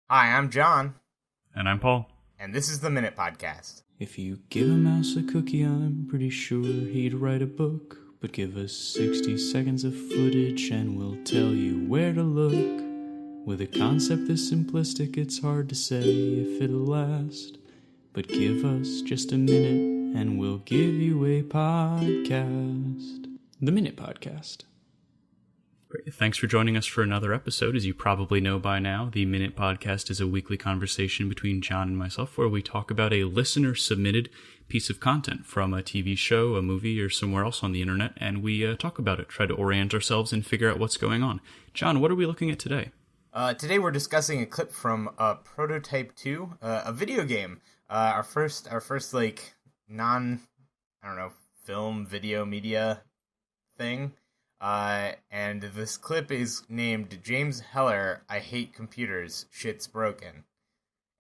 Hi, I'm John, And I'm Paul. and this is the Minute Podcast. If you give a mouse a cookie, I'm pretty sure he'd write a book. But give us 60 seconds of footage and we'll tell you where to look. With a concept this simplistic, it's hard to say if it'll last. But give us just a minute and we'll give you a podcast. The Minute Podcast. Great. Thanks for joining us for another episode. As you probably know by now, the Minute Podcast is a weekly conversation between John and myself where we talk about a listener-submitted piece of content from a TV show, a movie, or somewhere else on the internet, and we talk about it, try to orient ourselves and figure out what's going on. John, what are we looking at today? Today we're discussing a clip from Prototype 2, a video game. Our first like film, video, media thing. And this clip is named James Heller, I Hate Computers, Shit's Broken.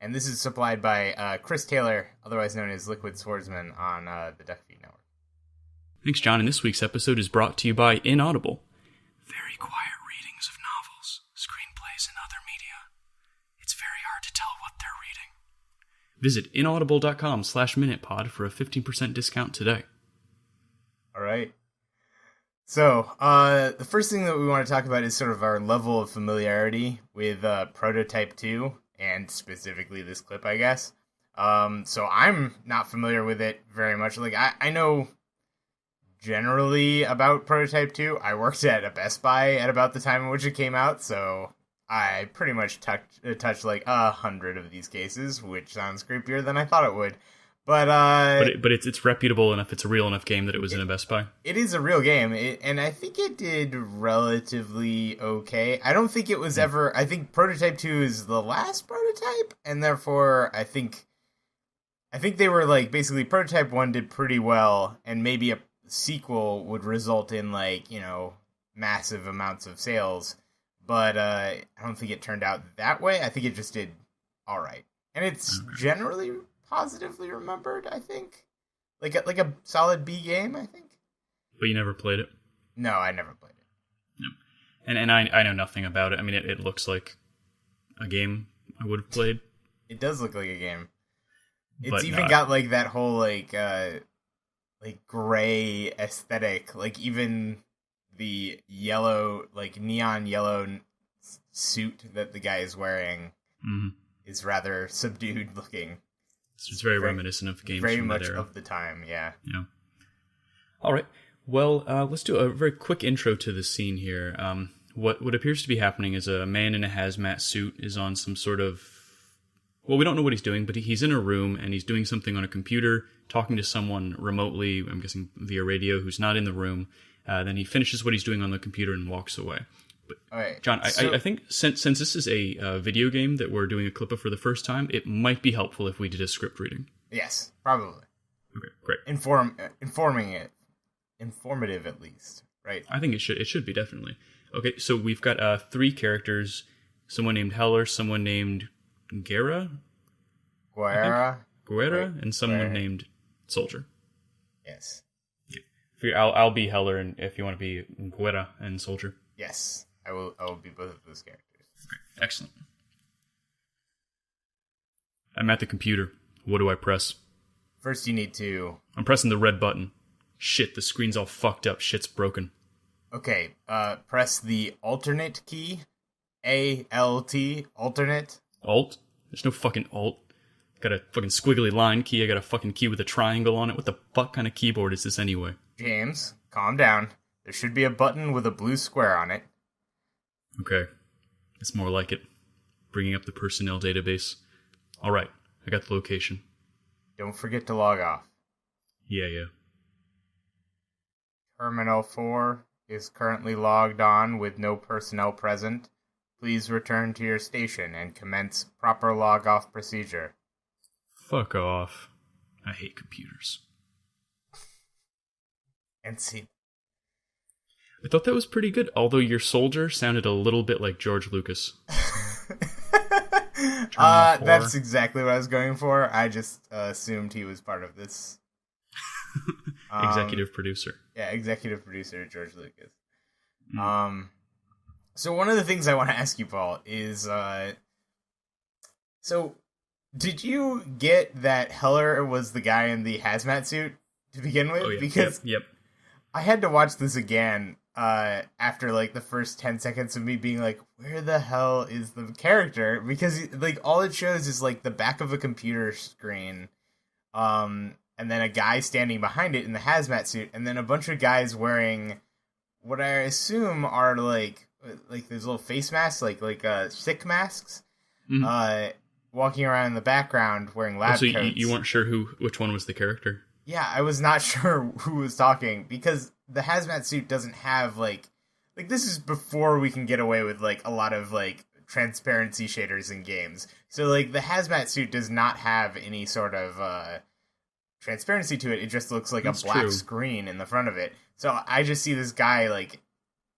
And this is supplied by Chris Taylor, otherwise known as Liquid Swordsman, on the Duckfeed Network. Thanks, John, and this week's episode is brought to you by Inaudible. Very quiet readings of novels, screenplays, and other media. It's very hard to tell what they're reading. Visit inaudible.com/minutepod for a 15% discount today. All right. So, the first thing that we want to talk about is sort of our level of familiarity with Prototype 2, and specifically this clip, I guess. So I'm not familiar with it very much. Like, I know generally about Prototype 2. I worked at a Best Buy at about the time in which it came out, so I pretty much touched like 100 of these cases, which sounds creepier than I thought it would. But it's reputable enough. It's a real enough game that it was in a Best Buy. It is a real game, and I think it did relatively okay. I don't think it was ever. I think Prototype 2 is the last prototype, and therefore I think they were like basically Prototype 1 did pretty well, and maybe a sequel would result in like massive amounts of sales. But I don't think it turned out that way. I think it just did all right, and it's generally positively remembered, I think. Like a solid B game, I think. But you never played it? No, I never played it. No. And I know nothing about it. I mean, it looks like a game I would have played. It does look like a game. It's but even got like that whole like gray aesthetic. Like even the yellow, like neon yellow suit that the guy is wearing is rather subdued looking. It's very reminiscent of games very from much that era. of the time, yeah. Yeah. All right. Well, let's do a very quick intro to the scene here. What appears to be happening is a man in a hazmat suit is on some sort of... Well, we don't know what he's doing, but he's in a room and he's doing something on a computer, talking to someone remotely, I'm guessing via radio, who's not in the room. Then he finishes what he's doing on the computer and walks away. But Right. John, I think since this is a video game that we're doing a clip of for the first time, it might be helpful if we did a script reading. Yes, probably. Okay, great. Informative at least, right? I think it should be, definitely. Okay, so we've got 3 characters, someone named Heller, someone named Guerra, Guerra, and someone named Soldier. Yes. I'll be Heller, and if you want to be Guerra and Soldier. Yes. I will be both of those characters. Okay, excellent. I'm at the computer. What do I press? First you need to... I'm pressing the red button. Shit, the screen's all fucked up. Shit's broken. Okay, press the alternate key. A-L-T, alternate. Alt? There's no fucking alt. Got a fucking squiggly line key. I got a fucking key with a triangle on it. What the fuck kind of keyboard is this anyway? James, calm down. There should be a button with a blue square on it. Okay. It's more like it. Bringing up the personnel database. Alright, I got the location. Don't forget to log off. Yeah. Terminal 4 is currently logged on with no personnel present. Please return to your station and commence proper log-off procedure. Fuck off. I hate computers. And see... I thought that was pretty good, although your soldier sounded a little bit like George Lucas. That's exactly what I was going for. I just assumed he was part of this. Executive producer. Yeah, executive producer George Lucas. So one of the things I want to ask you, Paul, is So, did you get that Heller was the guy in the hazmat suit to begin with? Oh yeah, Because yep. I had to watch this again after like the first 10 seconds of me being like, where the hell is the character? Because like all it shows is like the back of a computer screen, and then a guy standing behind it in the hazmat suit, and then a bunch of guys wearing what I assume are like those little face masks, like sick masks, Mhm. walking around in the background wearing lab So coats. you weren't sure which one was the character? Yeah, I was not sure who was talking because the hazmat suit doesn't have like this is before we can get away with like a lot of like transparency shaders in games. So like the hazmat suit does not have any sort of transparency to it. It just looks like That's a black true. screen in the front of it. So I just see this guy like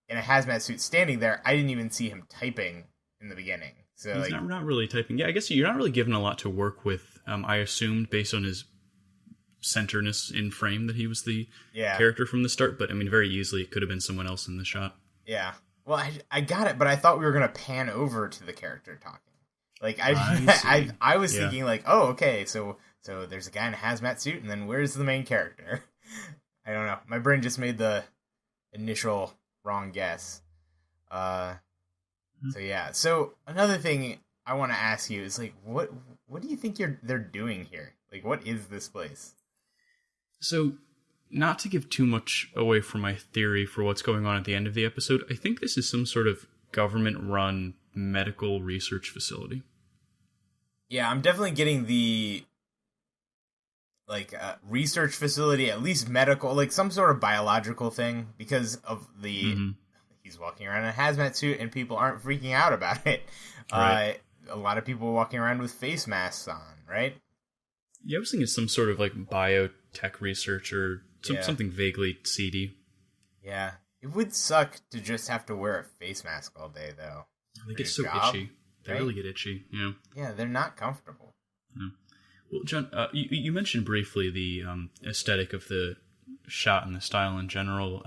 in a hazmat suit standing there. I didn't even see him typing in the beginning. So He's like not really typing. Yeah, I guess you're not really given a lot to work with. I assumed based on his centerness in frame that he was the yeah. character from the start, but I mean, very easily it could have been someone else in the shot. Yeah. Well, I got it, but I thought we were gonna pan over to the character talking. Like I see. I was Yeah. thinking like, oh, okay, so there's a guy in a hazmat suit, and then where's the main character? I don't know. My brain just made the initial wrong guess. So yeah. So another thing I want to ask you is like, what do you think they're doing here? Like, what is this place? So, not to give too much away from my theory for what's going on at the end of the episode, I think this is some sort of government-run medical research facility. Yeah, I'm definitely getting the like research facility, at least medical, like some sort of biological thing, because of the he's walking around in a hazmat suit and people aren't freaking out about it. Right. A lot of people walking around with face masks on, right? Yeah, I was thinking some sort of like biotech research or Yeah. something vaguely seedy. Yeah, it would suck to just have to wear a face mask all day, though. They For get your so job, itchy. They right? really get itchy. Yeah. Yeah, they're not comfortable. Well, John, you mentioned briefly the aesthetic of the shot and the style in general.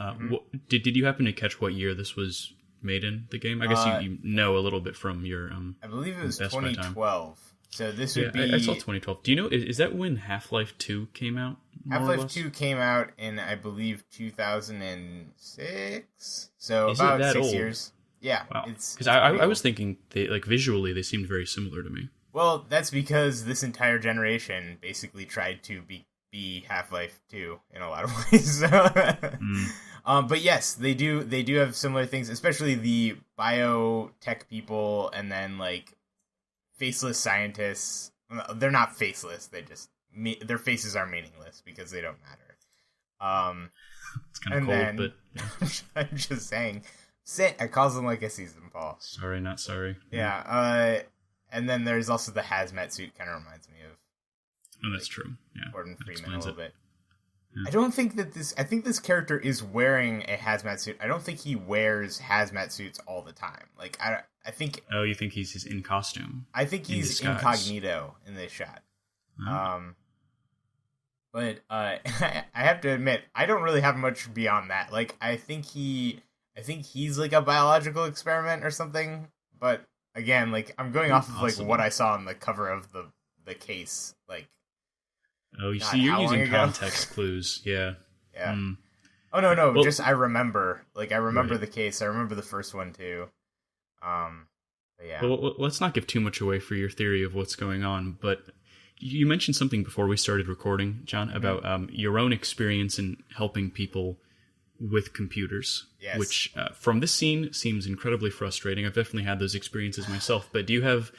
Did you happen to catch what year this was made in the game? I guess you know a little bit from your I believe it was Best Buy time. 2012. So this Yeah, would be I saw 2012. Do you know is that when Half-Life 2 came out? more or Half-Life less? 2 came out in, I believe, 2006. So Is it about that 6 old? years. Yeah, Wow. it's Because pretty I was old. thinking they like visually they seemed very similar to me. Well, that's because this entire generation basically tried to be Half-Life 2 in a lot of ways. So, but yes, they do have similar things, especially the biotech people, and then like faceless scientists. They're not faceless. They just their faces are meaningless because they don't matter. It's kind of And cold, then- but yeah. I'm just saying. I calls them like I sees them, Paul. Sorry, not sorry. Yeah. And then there's also the hazmat suit. Kind of reminds me of Oh, that's true. Yeah. Gordon that Freeman a explains little it. bit. I don't think that I think this character is wearing a hazmat suit. I don't think he wears hazmat suits all the time. Like I think Oh, you think he's in costume? I think In he's disguise. incognito in this shot. Oh. But I have to admit, I don't really have much beyond that. Like I think he's like a biological experiment or something. But again, like I'm going off of like Possible. what I saw on the cover of the case. Like Oh, you God, see, you're how long using ago? context clues. Yeah. yeah. Mm. Oh no, Well- just I remember. Like I remember Right. the case. I remember the first one too. But yeah. Well, let's not give too much away for your theory of what's going on, but you mentioned something before we started recording, John, about your own experience in helping people with computers, Yes. which from this scene seems incredibly frustrating. I've definitely had those experiences myself, but do you have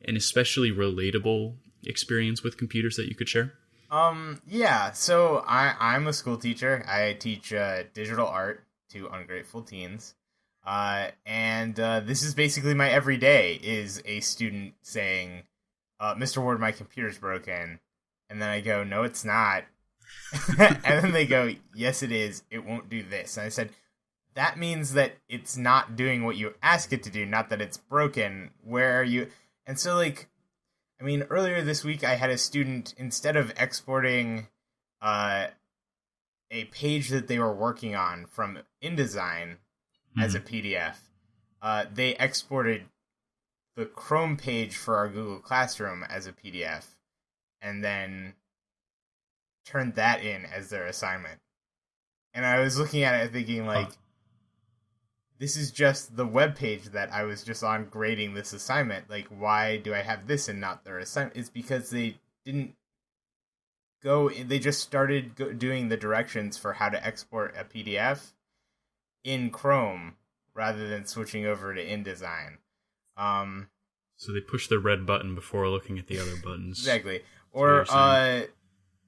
an especially relatable experience with computers that you could share? Yeah, so I'm a school teacher. I teach digital art to ungrateful teens. And this is basically my everyday is a student saying, Mr. Ward, my computer's broken. And then I go, no, it's not. And then they go, yes, it is. It won't do this. And I said, that means that it's not doing what you ask it to do, not that it's broken. Where are you? And so, like, I mean, earlier this week, I had a student, instead of exporting a page that they were working on from InDesign as a PDF, they exported the Chrome page for our Google Classroom as a PDF, and then turned that in as their assignment. And I was looking at it thinking, like, this is just the web page that I was just on grading this assignment. Like, why do I have this and not their assignment? It's because they didn't they just started doing the directions for how to export a PDF in Chrome rather than switching over to InDesign. So they push the red button before looking at the other buttons. Exactly. Or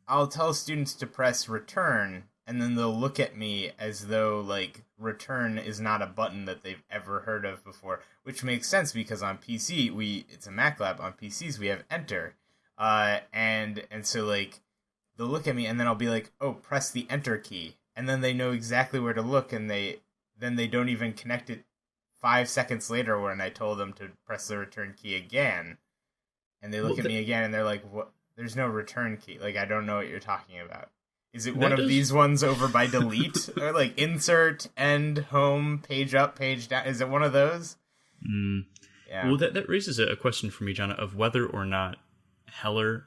I'll tell students to press return, and then they'll look at me as though, like, return is not a button that they've ever heard of before, which makes sense because on PC, it's a Mac lab. On PCs, we have enter. And so, like, they'll look at me, and then I'll be like, oh, press the enter key. And then they know exactly where to look, and they don't even connect it 5 seconds later when I told them to press the return key again. And they look at me again, and they're like, what? There's no return key. Like, I don't know what you're talking about. Is it one of these ones over by delete? Or, like, insert, end, home, page up, page down? Is it one of those? Yeah. Well, that raises a question for me, John, of whether or not Heller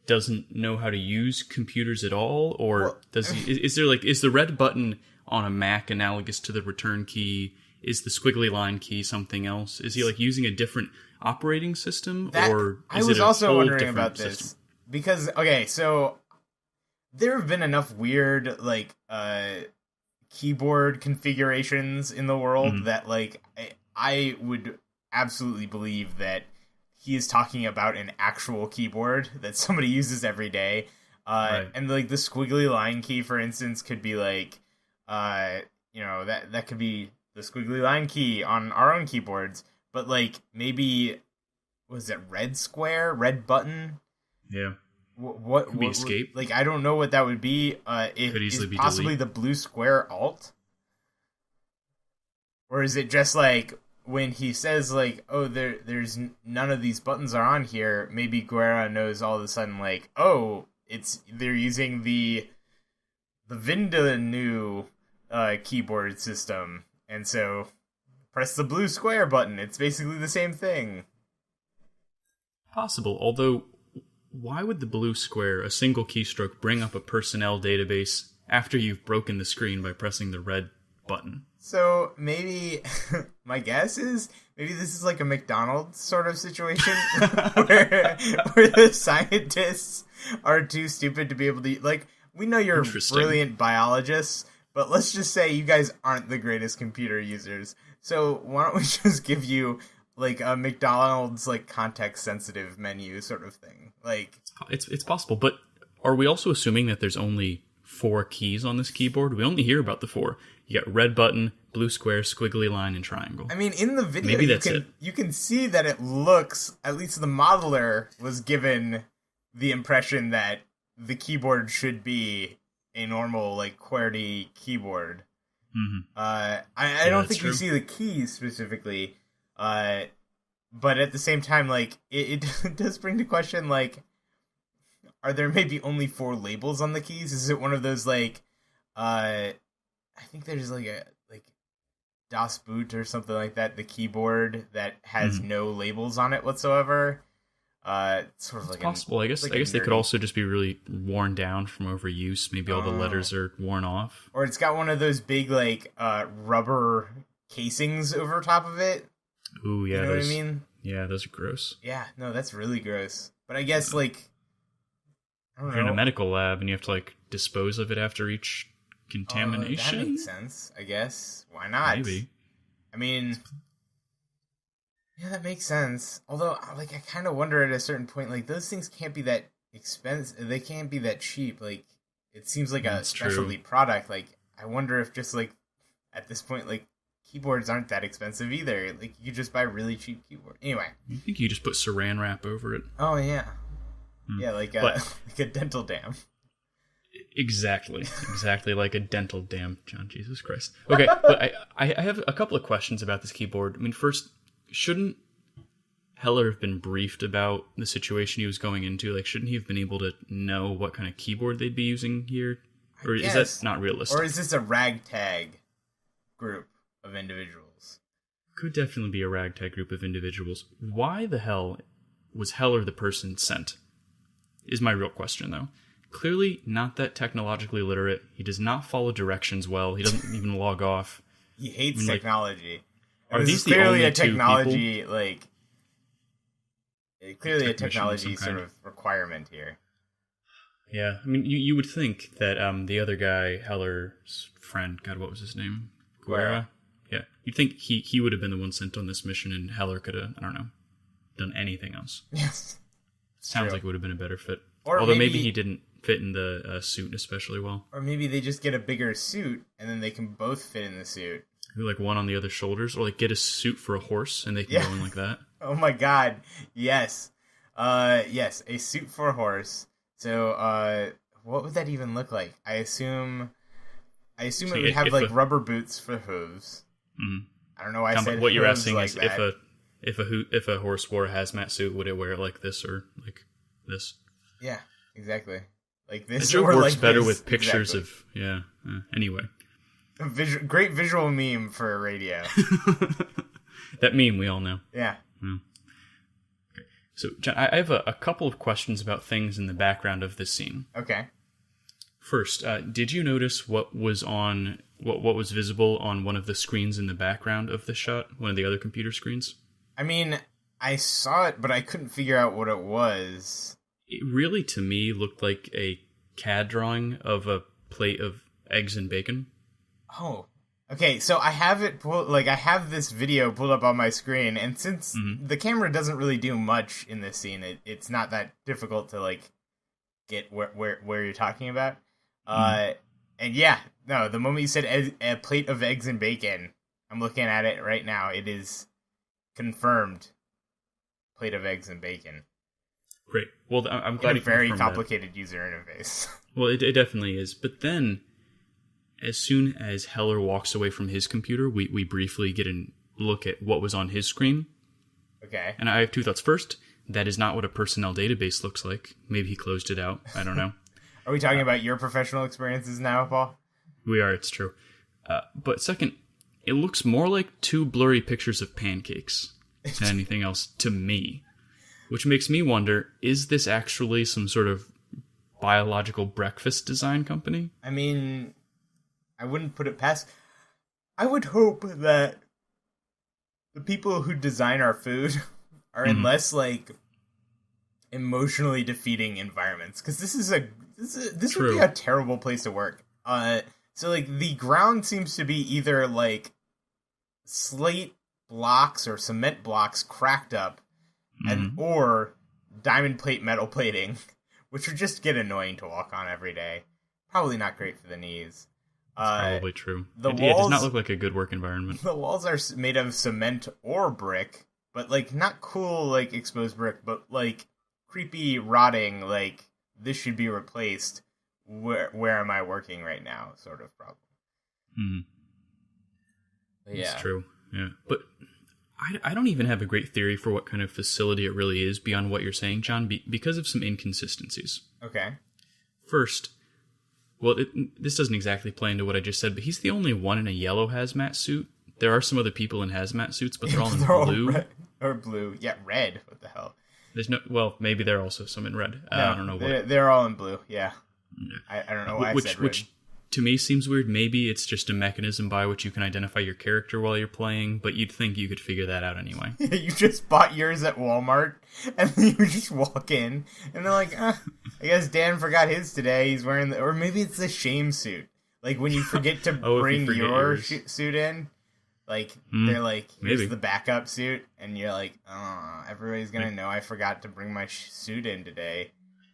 doesn't know how to use computers at all, or is the red button on a Mac analogous to the return key? Is the squiggly line key something else? Is he, like, using a different operating system, or is I was it a also whole wondering different about this system? because so there have been enough weird, like, keyboard configurations in the world that, like, I would absolutely believe that he is talking about an actual keyboard that somebody uses every day. Right. And, like, the squiggly line key, for instance, could be, like, that could be the squiggly line key on our own keyboards. But, like, maybe, was it red button? Yeah. What could be escape? Like, I don't know what that would be. Could easily be possibly delete. The blue square alt? Or is it just, like, when he says, like, oh, there's none of these buttons are on here, maybe Guerra knows all of a sudden, like, oh, they're using the Vindaloo keyboard system, and so press the blue square button. It's basically the same thing. Possible, although why would the blue square, a single keystroke, bring up a personnel database after you've broken the screen by pressing the red button? So maybe my guess is maybe this is like a McDonald's sort of situation where the scientists are too stupid to be able to, like, we know you're brilliant biologists, but let's just say you guys aren't the greatest computer users. So why don't we just give you, like, a McDonald's, like, context sensitive menu sort of thing? Like, it's possible, but are we also assuming that there's only 4 keys on this keyboard? We only hear about the 4. You got red button, blue square, squiggly line, and triangle. I mean, in the video, maybe that's it. You can see that it looks, at least the modeler was given the impression that the keyboard should be a normal, like, QWERTY keyboard. Mm-hmm. I don't think you see the keys specifically, but at the same time, like, it does bring to question, like, are there maybe only 4 labels on the keys? Is it one of those, like, I think there's, like, Das Boot or something like that, the keyboard that has no labels on it whatsoever. It's sort of like possible. I guess they could also just be really worn down from overuse. Maybe all the letters are worn off. Or it's got one of those big, like, rubber casings over top of it. Ooh, yeah. You know what I mean? Yeah, those are gross. Yeah, no, that's really gross. But I guess, like, I don't know. You're in a medical lab and you have to, like, dispose of it after each contamination. That makes sense, I guess. Why not? Maybe. I mean, yeah, that makes sense. Although, like, I kind of wonder at a certain point, like, those things can't be that expensive. They can't be that cheap. Like, it seems like a specialty product. Like, I wonder if just, like, at this point, like, keyboards aren't that expensive either. Like, you just buy a really cheap keyboard. Anyway. I think you just put saran wrap over it. Oh, yeah. Yeah, like a dental dam. Exactly like a dental dam, John, Jesus Christ. Okay, but I have a couple of questions about this keyboard. I mean, first, shouldn't Heller have been briefed about the situation he was going into? Like, shouldn't he have been able to know what kind of keyboard they'd be using here? Or is that not realistic? Or is this a ragtag group of individuals? could definitely be a ragtag group of individuals. Why the hell was Heller the person sent? Is my real question, though. Clearly not that technologically literate. He does not follow directions well. He doesn't even log off. He hates technology. Are This these is the clearly only a two technology, people? Clearly a Technician of technology some sort kind. of requirement here. Yeah, I mean, you would think that the other guy, Heller's friend, God, what was his name? Guerra? Yeah, you'd think he would have been the one sent on this mission, and Heller could have, I don't know, done anything else. Yes. Sounds true. like it would have been a better fit. Or Although maybe maybe he didn't fit in the suit especially well. Or maybe they just get a bigger suit, and then they can both fit in the suit. Maybe like one on the other shoulders, or like get a suit for a horse, and they can Yeah. go in like that. Oh my god, yes. Yes, a suit for a horse. So, what would that even look like? I assume So it would have if like a- rubber boots for hooves. Mhm. I don't know why I said What you're hooves asking like is that. if a horse wore a hazmat suit, would it wear it like this or like this? Yeah, exactly. Like The this. joke or works like better this. with pictures Exactly. of anyway. Great visual meme for radio. That meme we all know. Yeah. So, John, I have a couple of questions about things in the background of this scene. Okay. First, did you notice what was visible on one of the screens in the background of the shot? One of the other computer screens? I mean, I saw it, but I couldn't figure out what it was. It really, to me, looked like a CAD drawing of a plate of eggs and bacon. Oh. Okay, so I have it I have this video pulled up on my screen, and since the camera doesn't really do much in this scene, it's not that difficult to like get where you're talking about. And yeah, no, the moment you said a plate of eggs and bacon, I'm looking at it right now. It is confirmed. Plate of eggs and bacon. Great. Well, I'm glad A you very confirmed that. complicated user interface. Well, it definitely is. But then, as soon as Heller walks away from his computer, we briefly get a look at what was on his screen. Okay. And I have two thoughts. First, that is not what a personnel database looks like. Maybe he closed it out. I don't know. Are we talking about your professional experiences now, Paul? We are, it's true. But second, it looks more like two blurry pictures of pancakes than anything else to me. Which makes me wonder, is this actually some sort of biological breakfast design company? I mean, I wouldn't put it past. I would hope that the people who design our food are in less like emotionally defeating environments, because this would be True. a terrible place to work. So like the ground seems to be either like slate blocks or cement blocks cracked up, and or diamond plate metal plating, which would just get annoying to walk on every day. Probably not great for the knees. Probably true. the It does walls- not look like a good work environment. The walls are made of cement or brick, but like not cool like exposed brick, but like creepy rotting, like this should be replaced. Where am I working right now? Sort of problem. But It's true. Yeah. But I don't even have a great theory for what kind of facility it really is beyond what you're saying, John, because of some inconsistencies. Okay. First, well, this doesn't exactly play into what I just said, but he's the only one in a yellow hazmat suit. There are some other people in hazmat suits, but they're all in blue. red. Or blue. Yeah, red. What the hell? There's no. Well, maybe there are also some in red. I don't know what. They're all in blue. Yeah. I don't know why I said red. Which to me seems weird. Maybe it's just a mechanism by which you can identify your character while you're playing, but you'd think you could figure that out anyway. You just bought yours at Walmart, and then you just walk in, and they're like, I guess Dan forgot his today. He's wearing or maybe it's the shame suit. Like when you forget to If you bring forget your yours. suit in, like they're like, here's maybe. the backup suit, and you're like, everybody's gonna know I forgot to bring my suit in today.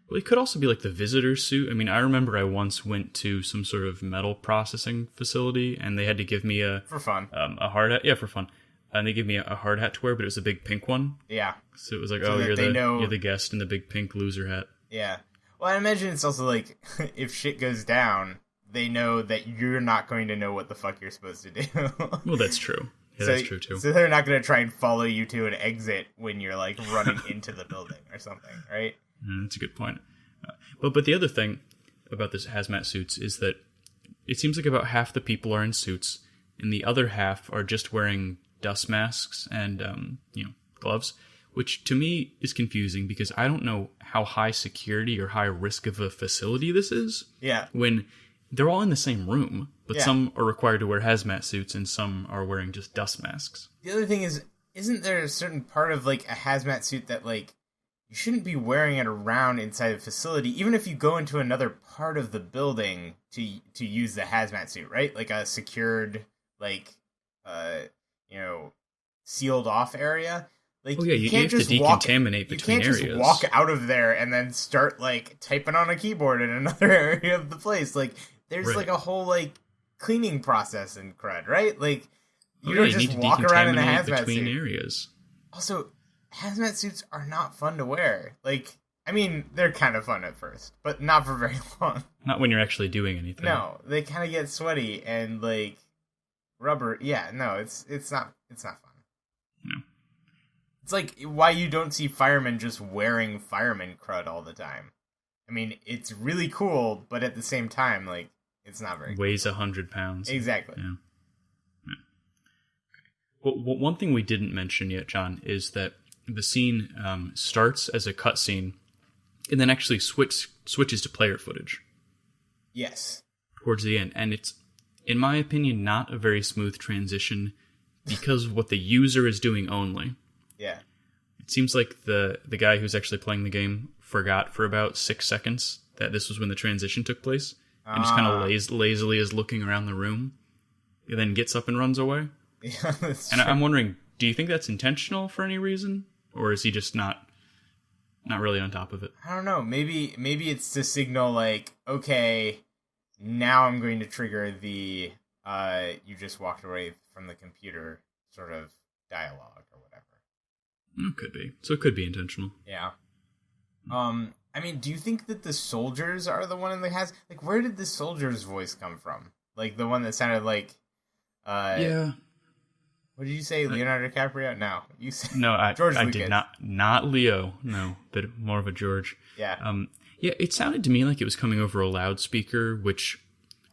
Well, it could also be like the visitor suit. I mean, I remember I once went to some sort of metal processing facility, and they had to give me For fun. a hard hat. Yeah, for fun. And they gave me a hard hat to wear, but it was a big pink one. Yeah. So it was like, So that you're they know- you're the guest in the big pink loser hat. Yeah. Well, I imagine it's also like, if shit goes down, they know that you're not going to know what the fuck you're supposed to do. Well, that's true. Yeah, that's true too. So they're not going to try and follow you to an exit when you're like running into the building or something, right? That's a good point. But the other thing about this hazmat suits is that it seems like about half the people are in suits, and the other half are just wearing dust masks and gloves, which to me is confusing because I don't know how high security or high risk of a facility this is. Yeah. When they're all in the same room, but Yeah. some are required to wear hazmat suits and some are wearing just dust masks. The other thing is, isn't there a certain part of like a hazmat suit that like you shouldn't be wearing it around inside the facility, even if you go into another part of the building to use the hazmat suit, right? Like a secured, like, sealed off area. Like, Oh yeah, you have to decontaminate between areas. You can't just walk out of there and then start like typing on a keyboard in another area of the place. Like, there's Right. like a whole like cleaning process in CRUD, right? Like, you Oh, don't yeah, just need to walk around in a decontaminate hazmat between suit. areas. Also, hazmat suits are not fun to wear. Like, I mean, they're kind of fun at first, but not for very long. Not when you're actually doing anything. No, they kind of get sweaty and like rubber. Yeah, no, it's not fun. No. It's like why you don't see firemen just wearing fireman crud all the time. I mean, it's really cool, but at the same time, like, it's not very Weighs 100 pounds. Exactly. Yeah. Well, one thing we didn't mention yet, John, is that the scene starts as a cutscene and then actually switches to player footage Yes. towards the end. And it's, in my opinion, not a very smooth transition because of what the user is doing only. Yeah. It seems like the guy who's actually playing the game forgot for about 6 seconds that this was when the transition took place and just kind of lazily is looking around the room and then gets up and runs away. Yeah, that's And true. I'm wondering, do you think that's intentional for any reason? Or is he just not really on top of it? I don't know. Maybe it's to signal like, okay, now I'm going to trigger the you just walked away from the computer sort of dialogue or whatever. Could be. So it could be intentional. Yeah. I mean, do you think that the soldiers are the one that has like where did the soldier's voice come from? Like the one that sounded like Yeah. what did you say, Leonardo DiCaprio? No. You said No, I George I Lucas. did not Leo. No, but more of a George. Yeah. Yeah, it sounded to me like it was coming over a loudspeaker, which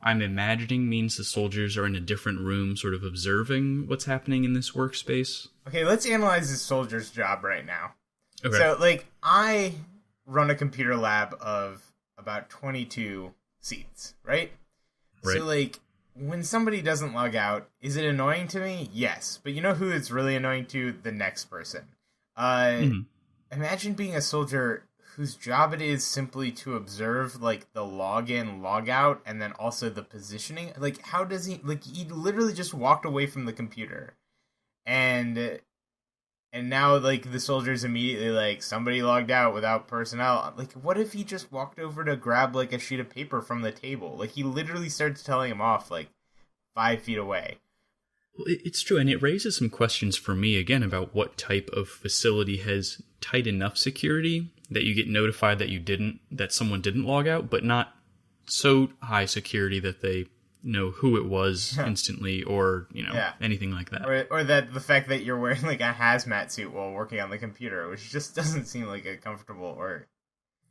I'm imagining means the soldiers are in a different room, sort of observing what's happening in this workspace. Okay, let's analyze the soldier's job right now. Okay. So, like, I run a computer lab of about 22 seats, right? Right. So, like, when somebody doesn't log out, is it annoying to me? Yes. But you know who it's really annoying to? The next person. Imagine being a soldier whose job it is simply to observe, like, the login, logout, and then also the positioning. Like, how does he... Like, he literally just walked away from the computer. And now, like, the soldier's immediately like, somebody logged out without personnel. Like, what if he just walked over to grab, like, a sheet of paper from the table? Like, he literally starts telling him off, like, 5 feet away. Well, it's true, and it raises some questions for me, again, about what type of facility has tight enough security that you get notified that someone didn't log out, but not so high security that they know who it was instantly or, anything like that. Or that the fact that you're wearing, like, a hazmat suit while working on the computer, which just doesn't seem like a comfortable or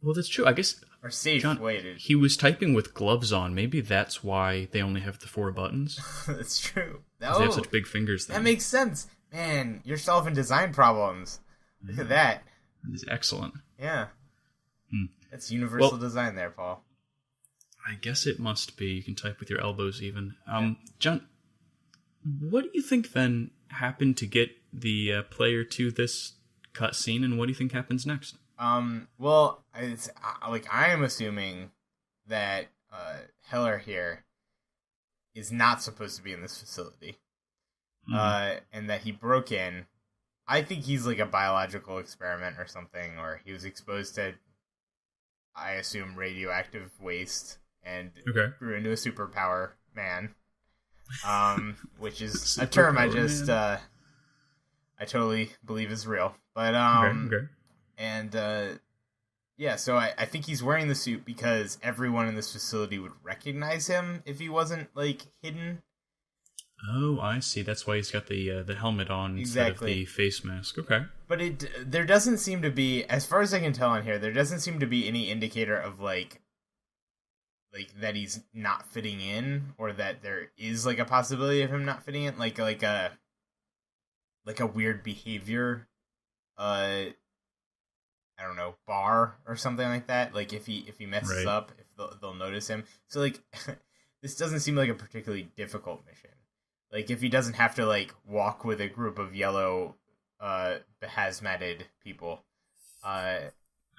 Well, that's true. I guess, safe John, way to... he was typing with gloves on. Maybe that's why they only have the 4 buttons. That's true. 'Cause they have such big fingers then. That makes sense. Man, you're solving design problems. Look at that. It's excellent. Yeah. That's universal design there, Paul. I guess it must be. You can type with your elbows even. John, what do you think then happened to get the player to this cutscene, and what do you think happens next? Well, it's like I am assuming that Heller here is not supposed to be in this facility, and that he broke in. I think he's like a biological experiment or something, or he was exposed to, I assume, radioactive waste and grew into a superpower man, which is a term I just I totally believe is real. But and yeah, so I think he's wearing the suit because everyone in this facility would recognize him if he wasn't like hidden. Oh, I see. That's why he's got the helmet on instead of the face mask. Okay. But there doesn't seem to be, as far as I can tell on here, there doesn't seem to be any indicator of like that he's not fitting in, or that there is like a possibility of him not fitting in, like a like a weird behavior, I don't know, bar or something like that. Like if he messes Right. up, if they'll notice him. So like this doesn't seem like a particularly difficult mission. Like if he doesn't have to like walk with a group of yellow hazmated people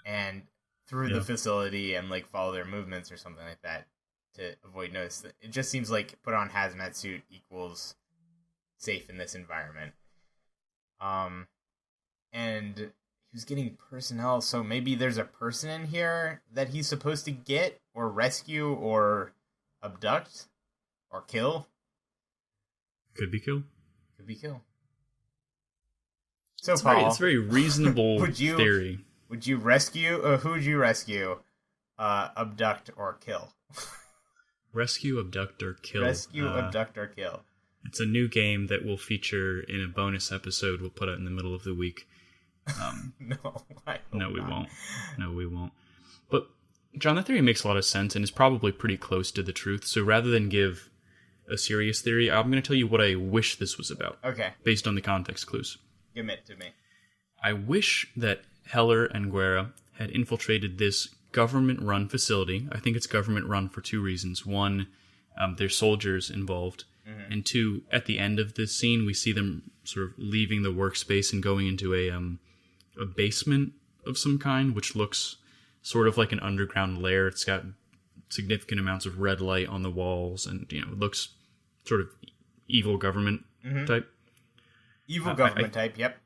and through the facility and like follow their movements or something like that to avoid notice. It just seems like put on hazmat suit equals safe in this environment. And he was getting personnel, so maybe there's a person in here that he's supposed to get or rescue or abduct or kill. Could be kill. Could be kill. So It's Paul, a very reasonable would you- theory. would you rescue? Who would you rescue? Abduct or kill? Rescue, abduct, or kill. Rescue, abduct, or kill. It's a new game that will feature in a bonus episode we'll put out in the middle of the week. No, I hope No, we not. won't. No, we won't. But, John, that theory makes a lot of sense and is probably pretty close to the truth. So rather than give a serious theory, I'm going to tell you what I wish this was about, Okay, based on the context clues. give it to me. I wish that Heller and Guerra had infiltrated this government-run facility. I think it's government-run for two reasons. One, there's soldiers involved. And two, at the end of this scene, we see them sort of leaving the workspace and going into a basement of some kind, which looks sort of like an underground lair. It's got significant amounts of red light on the walls, and it looks sort of evil government type. Evil government type. Yep.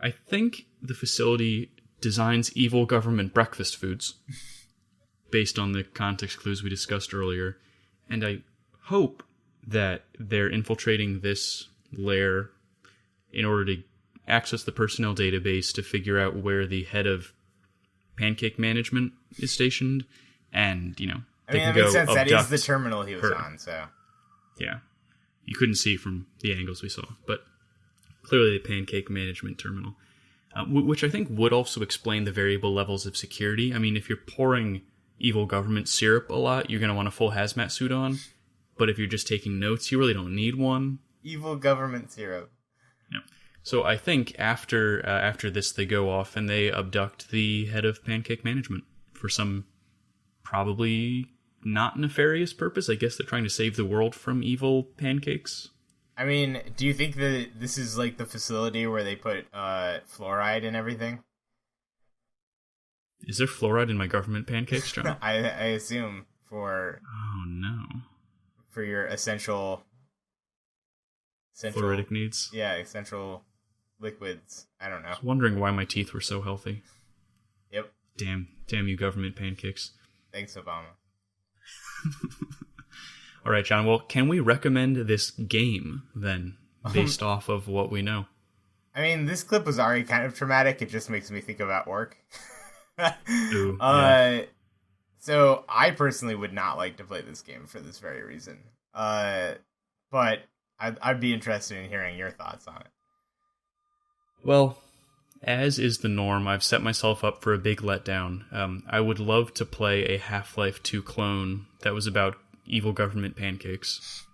I think the facility designs evil government breakfast foods based on the context clues we discussed earlier, and I hope that they're infiltrating this lair in order to access the personnel database to figure out where the head of pancake management is stationed, and I they mean, can that go makes sense. That is abduct the terminal he was her. on. So Yeah, you couldn't see from the angles we saw, but clearly the pancake management terminal, which I think would also explain the variable levels of security. I mean, if you're pouring evil government syrup a lot, you're going to want a full hazmat suit on, but if you're just taking notes, you really don't need one. evil government zero. So I think after this, they go off and they abduct the head of pancake management for some probably not nefarious purpose. I guess they're trying to save the world from evil pancakes. I mean, do you think that this is like the facility where they put fluoride and everything? Is there fluoride in my government pancakes, John? I assume for Oh no. your essential Fluoridic needs. yeah, essential liquids. I don't know. I was wondering why my teeth were so healthy. Yep. Damn you government pancakes. Thanks, Obama. All right, John. Well, can we recommend this game then, based off of what we know? I mean, this clip was already kind of traumatic. It just makes me think about work. Ooh, yeah. So I personally would not like to play this game for this very reason. But I'd be interested in hearing your thoughts on it. Well, as is the norm, I've set myself up for a big letdown. I would love to play a Half-Life 2 clone that was about evil government pancakes,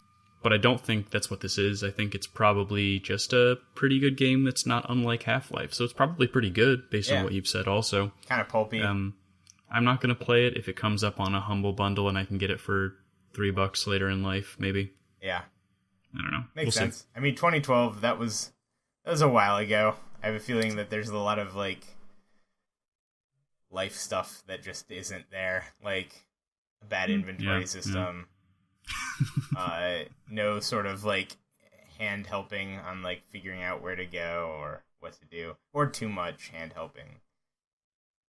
but I don't think that's what this is. I think it's probably just a pretty good game that's not unlike Half-Life, so it's probably pretty good based on what you've said also. Kind of pulpy. I'm not going to play it if it comes up on a Humble Bundle and I can get it for $3 later in life, maybe. Yeah. I don't know. Makes We'll sense. see. I mean, 2012, that was a while ago. I have a feeling that there's a lot of, like, life stuff that just isn't there. Like, a bad inventory system. No sort of, like, hand helping on, like, figuring out where to go or what to do. Or too much hand helping.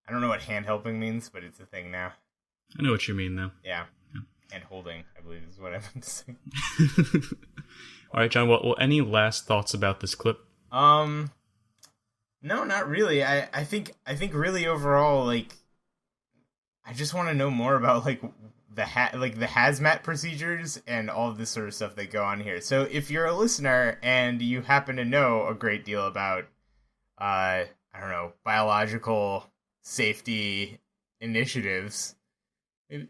I don't know what hand helping means, but it's a thing now. I know what you mean, though. Yeah. Hand holding, I believe is what I meant to say. All right, John. Well, any last thoughts about this clip? No, not really. I think really overall, like, I just want to know more about like the hazmat procedures and all of this sort of stuff that go on here. So if you're a listener and you happen to know a great deal about, I don't know, biological safety initiatives,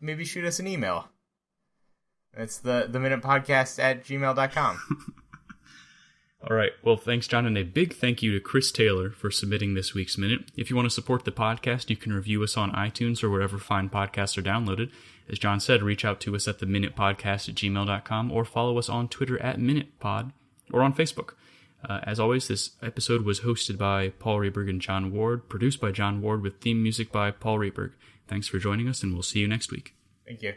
maybe shoot us an email. That's the minutepodcast@gmail.com. All right. Well, thanks, John, and a big thank you to Chris Taylor for submitting this week's Minute. If you want to support the podcast, you can review us on iTunes or wherever fine podcasts are downloaded. As John said, reach out to us at theminutepodcast@gmail.com or follow us on Twitter @MinutePod or on Facebook. As always, this episode was hosted by Paul Rehberg and John Ward, produced by John Ward with theme music by Paul Rehberg. Thanks for joining us, and we'll see you next week. Thank you.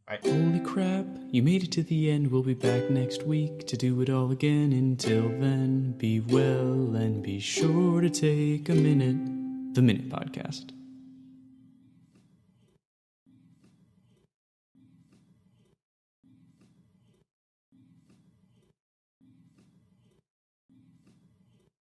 Bye. Holy crap, you made it to the end. We'll be back next week to do it all again. Until then, be well and be sure to take a minute. The Minute Podcast.